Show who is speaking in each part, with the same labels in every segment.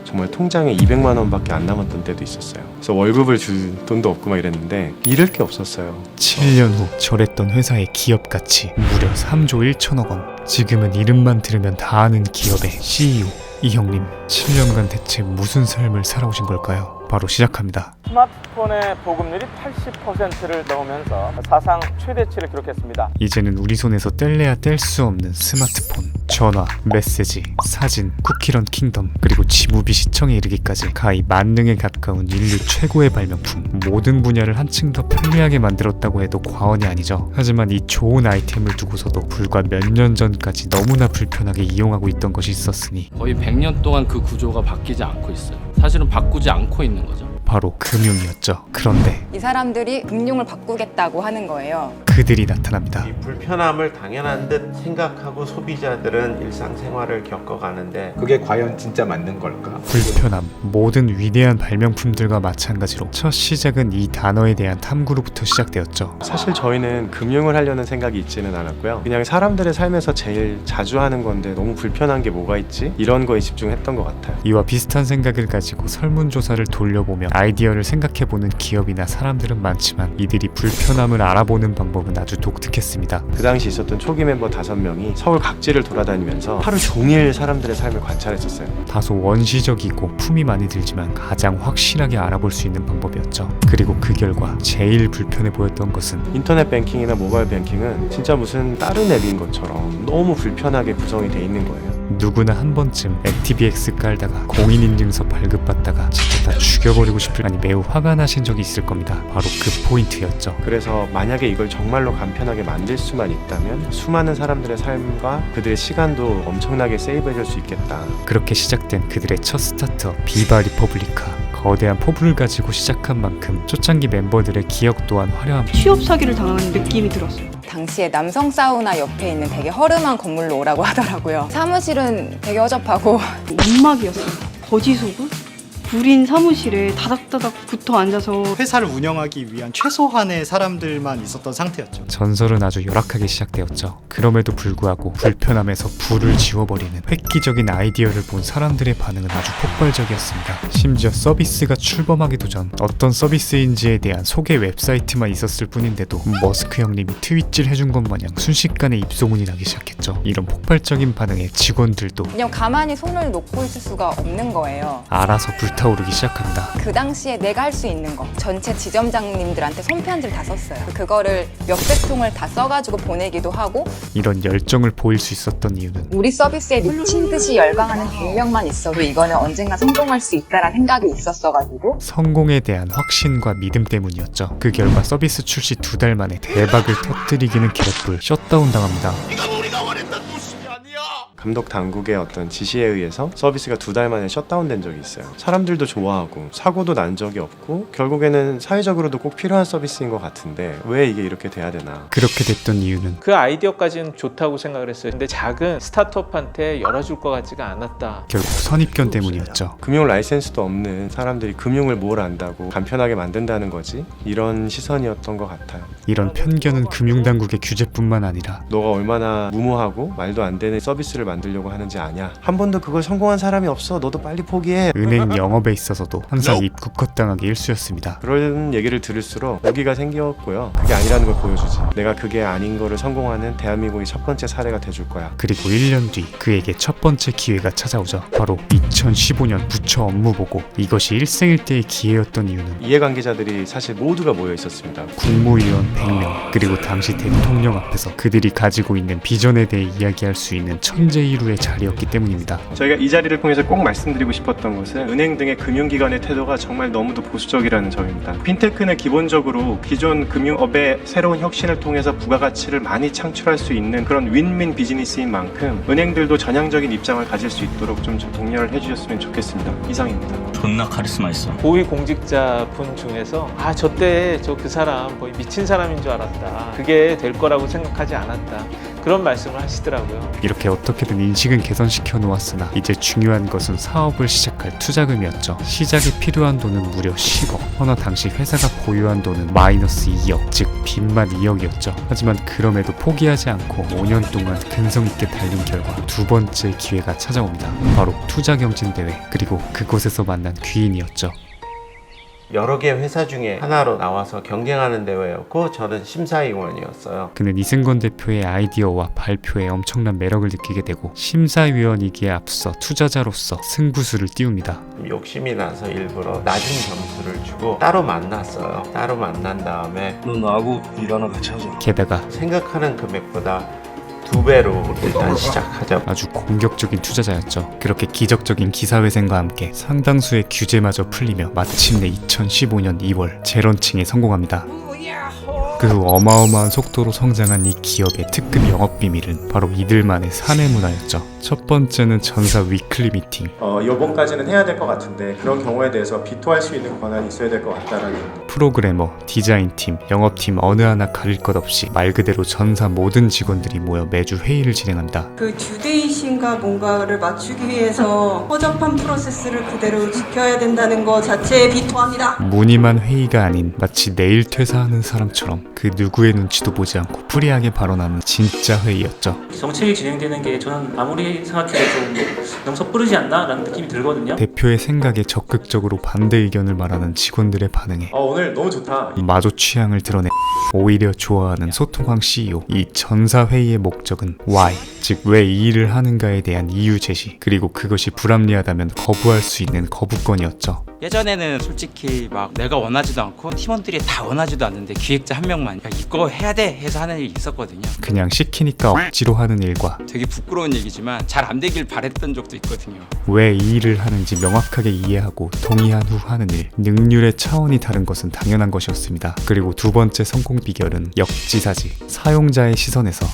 Speaker 1: 정말 통장에 200만 원밖에 안 남았던 때도 있었어요. 그래서 월급을 줄 돈도 없고 막 이랬는데 잃을 게 없었어요.
Speaker 2: 7년 후 절했던 회사의 기업 가치 무려 3조 1천억 원. 지금은 이름만 들으면 다 아는 기업의 CEO. 이 형님, 7년간 대체 무슨 삶을 살아오신 걸까요? 바로 시작합니다.
Speaker 3: 스마트폰의 보급률이 80%를 넘으면서 사상 최대치를 기록했습니다.
Speaker 2: 이제는 우리 손에서 뗄래야 뗄 수 없는 스마트폰. 전화, 메시지, 사진, 쿠키런 킹덤, 그리고 지무비 시청에 이르기까지 가히 만능에 가까운 인류 최고의 발명품. 모든 분야를 한층 더 편리하게 만들었다고 해도 과언이 아니죠. 하지만 이 좋은 아이템을 두고서도 불과 몇 년 전까지 너무나 불편하게 이용하고 있던 것이 있었으니
Speaker 4: 거의 100년 동안 그 구조가 바뀌지 않고 있어요. 사실은 바꾸지 않고 있는 거죠.
Speaker 2: 바로 금융이었죠. 그런데
Speaker 5: 이 사람들이 금융을 바꾸겠다고 하는 거예요.
Speaker 2: 그들이 나타납니다.
Speaker 6: 이 불편함을 당연한 듯 생각하고 소비자들은 일상생활을 겪어가는데 그게 과연 진짜 맞는 걸까?
Speaker 2: 불편함, 모든 위대한 발명품들과 마찬가지로 첫 시작은 이 단어에 대한 탐구로부터 시작되었죠.
Speaker 1: 사실 저희는 금융을 하려는 생각이 있지는 않았고요. 그냥 사람들의 삶에서 제일 자주 하는 건데 너무 불편한 게 뭐가 있지? 이런 거에 집중했던 것 같아요.
Speaker 2: 이와 비슷한 생각을 가지고 설문조사를 돌려보며 아이디어를 생각해보는 기업이나 사람들은 많지만 이들이 불편함을 알아보는 방법은 아주 독특했습니다.
Speaker 1: 그 당시 있었던 초기 멤버 5명이 서울 각지를 돌아다니면서 하루 종일 사람들의 삶을 관찰했었어요.
Speaker 2: 다소 원시적이고 품이 많이 들지만 가장 확실하게 알아볼 수 있는 방법이었죠. 그리고 그 결과 제일 불편해 보였던 것은
Speaker 1: 인터넷 뱅킹이나 모바일 뱅킹은 진짜 무슨 다른 앱인 것처럼 너무 불편하게 구성이 돼 있는 거예요.
Speaker 2: 누구나 한 번쯤 액티비엑스 깔다가 공인인증서 발급받다가 진짜 다 죽여버리고 싶을, 아니 매우 화가 나신 적이 있을 겁니다. 바로 그 포인트였죠.
Speaker 1: 그래서 만약에 이걸 정말로 간편하게 만들 수만 있다면 수많은 사람들의 삶과 그들의 시간도 엄청나게 세이브해줄 수 있겠다.
Speaker 2: 그렇게 시작된 그들의 첫 스타트업 비바 리퍼블리카. 거대한 포부를 가지고 시작한 만큼 초창기 멤버들의 기억 또한 화려합니다.
Speaker 7: 취업 사기를 당한 느낌이 들었어요.
Speaker 5: 당시에 남성 사우나 옆에 있는 되게 허름한 건물로 오라고 하더라고요. 사무실은 되게 허접하고
Speaker 7: 문막이었습니다. 거지 속은 구린 사무실에 다닥다닥 붙어 앉아서
Speaker 8: 회사를 운영하기 위한 최소한의 사람들만 있었던 상태였죠.
Speaker 2: 전설은 아주 열악하게 시작되었죠. 그럼에도 불구하고 불편함에서 불을 지워버리는 획기적인 아이디어를 본 사람들의 반응은 아주 폭발적이었습니다. 심지어 서비스가 출범하기도 전 어떤 서비스인지에 대한 소개 웹사이트만 있었을 뿐인데도 머스크 형님이 트윗질 해준 것 마냥 순식간에 입소문이 나기 시작했죠. 이런 폭발적인 반응에 직원들도
Speaker 5: 그냥 가만히 손을 놓고 있을 수가 없는 거예요.
Speaker 2: 알아서 불타오르기 시작합니다.
Speaker 5: 그 당시에 내가 할 수 있는 거 전체 지점장님들한테 손편지를 다 썼어요. 그거를 몇백 통을 다 써가지고 보내기도 하고
Speaker 2: 이런 열정을 보일 수 있었던 이유는
Speaker 5: 우리 서비스에 미친 듯이 열광하는 100명만 있어도 이거는 언젠가 성공할 수 있다라는 생각이 있었어가지고
Speaker 2: 성공에 대한 확신과 믿음 때문이었죠. 그 결과 서비스 출시 2달 만에 대박을 터뜨리기는 기력불 셧다운 당합니다.
Speaker 1: 감독 당국의 어떤 지시에 의해서 서비스가 2달 만에 셧다운된 적이 있어요. 사람들도 좋아하고 사고도 난 적이 없고 결국에는 사회적으로도 꼭 필요한 서비스인 것 같은데 왜 이게 이렇게 돼야 되나.
Speaker 2: 그렇게 됐던 이유는
Speaker 3: 그 아이디어까지는 좋다고 생각을 했어요. 근데 작은 스타트업한테 열어줄 것 같지가 않았다.
Speaker 2: 결국 선입견 때문이었죠.
Speaker 1: 금융 라이센스도 없는 사람들이 금융을 뭘 안다고 간편하게 만든다는 거지? 이런 시선이었던 것 같아요.
Speaker 2: 이런 편견은 금융당국의 규제뿐만 아니라
Speaker 1: 너가 얼마나 무모하고 말도 안 되는 서비스를 만들려고 하는지 아냐? 한 번도 그걸 성공한 사람이 없어. 너도 빨리 포기해.
Speaker 2: 은행 영업에 있어서도 항상 입국컷당하기 일쑤였습니다.
Speaker 1: 그런 얘기를 들을수록 무기가 생겼고요. 그게 아니라는 걸 보여주지. 내가 그게 아닌 거를 성공하는 대한민국의 첫 번째 사례가 돼줄 거야.
Speaker 2: 그리고 1년 뒤 그에게 첫 번째 기회가 찾아오죠. 바로 2015년 부처 업무 보고. 이것이 일생일대의 기회였던 이유는
Speaker 1: 이해관계자들이 사실 모두가 모여 있었습니다.
Speaker 2: 국무위원 100명 그리고 당시 대통령 앞에서 그들이 가지고 있는 비전에 대해 이야기할 수 있는 천재이루의 자리였기 때문입니다.
Speaker 1: 저희가 이 자리를 통해서 꼭 말씀드리고 싶었던 것은 은행 등의 금융기관의 태도가 정말 너무도 보수적이라는 점입니다. 핀테크는 기본적으로 기존 금융업의 새로운 혁신을 통해서 부가가치를 많이 창출할 수 있는 그런 윈윈 비즈니스인 만큼 은행들도 전향적인 입장을 가질 수 있도록 좀 독려를 해주셨으면 좋겠습니다. 이상입니다.
Speaker 9: 존나 카리스마 있어.
Speaker 3: 고위공직자 분 중에서 저 때 그 사람 거의 미친 사람인 줄 알았다. 그게 될 거라고 생각하지 않았다. 그런 말씀을 하시더라고요.
Speaker 2: 이렇게 어떻게든 인식은 개선시켜 놓았으나 이제 중요한 것은 사업을 시작할 투자금이었죠. 시작에 필요한 돈은 무려 10억. 허나 당시 회사가 보유한 돈은 마이너스 2억, 즉 빚만 2억이었죠. 하지만 그럼에도 포기하지 않고 5년 동안 근성 있게 달린 결과 두 번째 기회가 찾아옵니다. 바로 투자경진대회, 그리고 그곳에서 만난 귀인이었죠.
Speaker 6: 여러 개 회사 중에 하나로 나와서 경쟁하는 대회였고 저는 심사위원이었어요.
Speaker 2: 그는 이승건 대표의 아이디어와 발표에 엄청난 매력을 느끼게 되고 심사위원이기에 앞서 투자자로서 승부수를 띄웁니다.
Speaker 6: 욕심이 나서 일부러 낮은 점수를 주고 따로 만났어요. 따로 만난 다음에
Speaker 9: 너 나하고 일 하나 같이 하자.
Speaker 2: 게다가
Speaker 6: 생각하는 금액보다 2배로 일단 시작하자.
Speaker 2: 아주 공격적인 투자자였죠. 그렇게 기적적인 기사회생과 함께 상당수의 규제마저 풀리며 마침내 2015년 2월 재런칭에 성공합니다. 그 후 어마어마한 속도로 성장한 이 기업의 특급 영업 비밀은 바로 이들만의 사내 문화였죠. 첫 번째는 전사 위클리 미팅.
Speaker 1: 요번까지는 해야 될 것 같은데 그런 경우에 대해서 비토할 수 있는 권한이 있어야 될 것 같다라는.
Speaker 2: 프로그래머, 디자인팀, 영업팀 어느 하나 가릴 것 없이 말 그대로 전사 모든 직원들이 모여 매주 회의를 진행합니다.
Speaker 7: 그 듀데이신과 뭔가를 맞추기 위해서 허접한 프로세스를 그대로 지켜야 된다는 거 자체에 비토합니다.
Speaker 2: 무늬만 회의가 아닌 마치 내일 퇴사하는 사람처럼 그 누구의 눈치도 보지 않고 프리하게 발언하는 진짜 회의였죠.
Speaker 10: 정책이 진행되는 게 저는 아무리 생각해도 좀 너무 섣부르지 않나라는 느낌이 들거든요.
Speaker 2: 대표의 생각에 적극적으로 반대 의견을 말하는 직원들의 반응에
Speaker 1: 오늘 너무 좋다.
Speaker 2: 마저 취향을 드러내 오히려 좋아하는 소통왕 CEO. 이 전사회의의 목적은 why, 즉 왜 이 일을 하는가에 대한 이유 제시, 그리고 그것이 불합리하다면 거부할 수 있는 거부권이었죠.
Speaker 11: 예전에는 솔직히 막 내가 원하지도 않고 팀원들이 다 원하지도 않는데 기획자 한 명만 야, 이거 해야 돼 해서 하는 일이 있었거든요.
Speaker 2: 그냥 시키니까 억지로 하는 일과
Speaker 11: 되게 부끄러운 얘기지만 잘 안 되길 바랬던 적도 있거든요.
Speaker 2: 왜 이 일을 하는지 명확하게 이해하고 동의한 후 하는 일, 능률의 차원이 다른 것은 당연한 것이었습니다. 그리고 두 번째 성공 비결은 역지사지. 사용자의 시선에서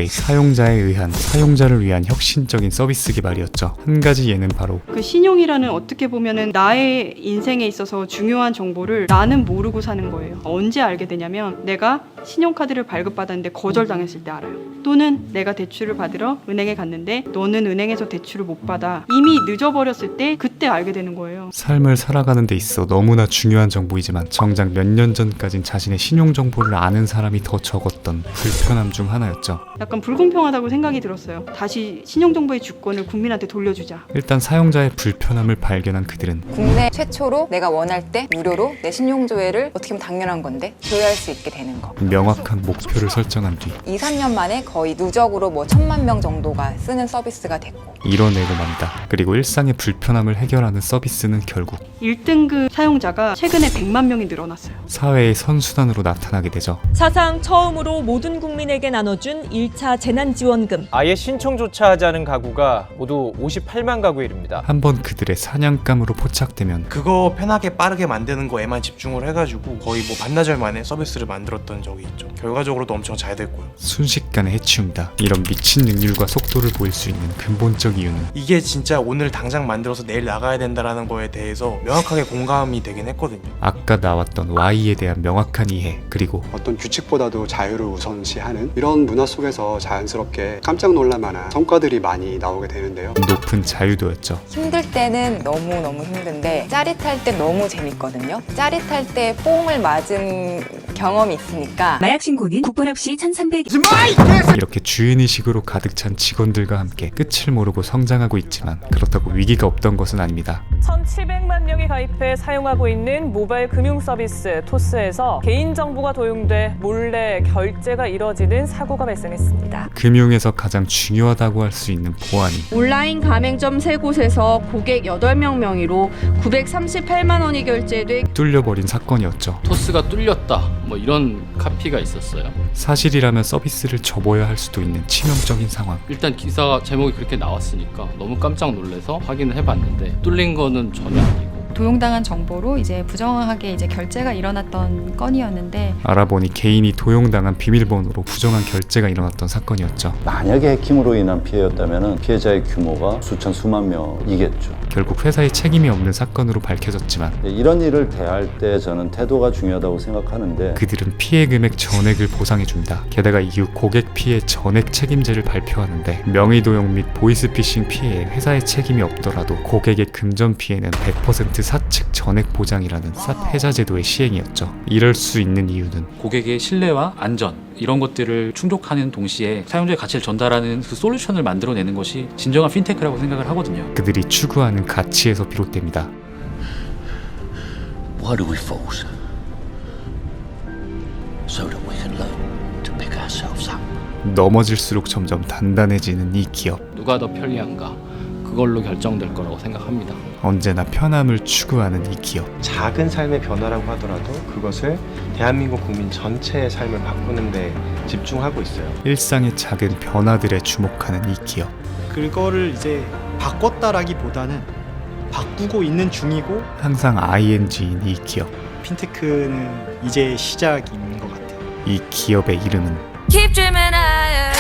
Speaker 2: 사용자에 의한 사용자를 위한 혁신적인 서비스 개발이었죠. 한 가지 예는 바로
Speaker 7: 그 신용이라는 어떻게 보면은 나의 인생에 있어서 중요한 정보를 나는 모르고 사는 거예요. 언제 알게 되냐면 내가 신용카드를 발급받았는데 거절당했을 때 알아요. 또는 내가 대출을 받으러 은행에 갔는데 너는 은행에서 대출을 못 받아. 이미 늦어버렸을 때 그때 알게 되는 거예요.
Speaker 2: 삶을 살아가는 데 있어 너무나 중요한 정보이지만 정작 몇 년 전까진 자신의 신용 정보를 아는 사람이 더 적었던 불편함 중 하나였죠.
Speaker 7: 약간 불공평하다고 생각이 들었어요. 다시 신용정보의 주권을 국민한테 돌려주자.
Speaker 2: 일단 사용자의 불편함을 발견한 그들은
Speaker 5: 국내 최초로 내가 원할 때 무료로 내 신용조회를 어떻게 보면 당연한 건데 조회할 수 있게 되는 거.
Speaker 2: 명확한 목표를 설정한 뒤
Speaker 5: 2, 3년 만에 거의 누적으로 10,000만 명 정도가 쓰는 서비스가 됐고
Speaker 2: 이뤄내고 맙니다. 그리고 일상의 불편함을 해결하는 서비스는 결국
Speaker 7: 1등급 사용자가 최근에 100만 명이 늘어났어요.
Speaker 2: 사회의 선순환으로 나타나게 되죠.
Speaker 12: 사상 처음으로 모든 국민에게 나눠준 1차 재난지원금.
Speaker 3: 아예 신청조차 하지 않은 가구가 모두 58만 가구에 이릅니다.
Speaker 2: 한번 그들의 사냥감으로 포착되면
Speaker 9: 그거 편하게 빠르게 만드는 거에만 집중을 해가지고 거의 뭐 반나절 만에 서비스를 만들었던 적이 있죠. 결과적으로도 엄청 잘 됐고요.
Speaker 2: 순식간에 해치운다. 이런 미친 능률과 속도를 보일 수 있는 근본적 이유는
Speaker 9: 이게 진짜 오늘 당장 만들어서 내일 나가야 된다라는 거에 대해서 명확하게 공감이 되긴 했거든요.
Speaker 2: 아까 나왔던 Y에 대한 명확한 이해, 그리고
Speaker 13: 어떤 규칙보다도 자유를 우선시하는 이런 문화 속에서 자연스럽게 깜짝 놀랄 만한 성과들이 많이 나오게 되는데요.
Speaker 2: 높은 자유도였죠.
Speaker 5: 힘들 때는 너무너무 힘든데 짜릿할 때 너무 재밌거든요. 짜릿할 때 뽕을 맞은 경험이 있으니까
Speaker 12: 마약 신고는 국번 없이 1,300.
Speaker 2: 이렇게 주인의식으로 가득 찬 직원들과 함께 끝을 모르고 성장하고 있지만 그렇다고 위기가 없던 것은 아닙니다.
Speaker 12: 1,700만 명이 가입해 사용하고 있는 모바일 금융 서비스 토스에서 개인정보가 도용돼 몰래 결제가 이뤄지는 사고가 발생했습니다.
Speaker 2: 금융에서 가장 중요하다고 할 수 있는 보안이
Speaker 14: 온라인 가맹점 3곳에서 고객 8명 명의로 938만 원이 결제돼
Speaker 2: 뚫려버린 사건이었죠.
Speaker 4: 토스가 뚫렸다 뭐 이런 카피가 있었어요.
Speaker 2: 사실이라면 서비스를 접어야 할 수도 있는 치명적인 상황.
Speaker 4: 일단 기사 제목이 그렇게 나왔으니까 너무 깜짝 놀라서 확인을 해봤는데 뚫린 거는 전혀 아니고
Speaker 15: 도용당한 정보로 이제 부정하게 이제 결제가 일어났던 건이었는데
Speaker 2: 알아보니 개인이 도용당한 비밀번호로 부정한 결제가 일어났던 사건이었죠.
Speaker 16: 만약에 해킹으로 인한 피해였다면 피해자의 규모가 수천 수만 명이겠죠.
Speaker 2: 결국 회사에 책임이 없는 사건으로 밝혀졌지만
Speaker 16: 이런 일을 대할 때 저는 태도가 중요하다고 생각하는데
Speaker 2: 그들은 피해 금액 전액을 보상해준다. 게다가 이후 고객 피해 전액 책임제를 발표하는데 명의도용 및 보이스피싱 피해에 회사의 책임이 없더라도 고객의 금전 피해는 100% 사측 전액 보장이라는 쌉 해자 제도의 시행이었죠. 이럴 수 있는 이유는
Speaker 4: 고객의 신뢰와 안전 이런 것들을 충족하는 동시에 사용자의 가치를 전달하는 그 솔루션을 만들어내는 것이 진정한 핀테크라고 생각을 하거든요.
Speaker 2: 그들이 추구하는 가치에서 비롯됩니다.
Speaker 17: Why do we false? So that we can learn to pick ourselves up.
Speaker 2: 넘어질수록 점점 단단해지는 이 기업.
Speaker 4: 누가 더 편리한가? 그걸로 결정될 거라고 생각합니다.
Speaker 2: 언제나 편함을 추구하는 이 기업.
Speaker 1: 작은 삶의 변화라고 하더라도 그것을 대한민국 국민 전체의 삶을 바꾸는 데 집중하고 있어요.
Speaker 2: 일상의 작은 변화들에 주목하는 이 기업.
Speaker 8: 그거를 이제 바꿨다라기보다는 바꾸고 있는 중이고
Speaker 2: 항상 ING인 이 기업.
Speaker 8: 핀테크는 이제 시작인 것 같아요.
Speaker 2: 이 기업의 이름은
Speaker 18: Keep dreaming higher.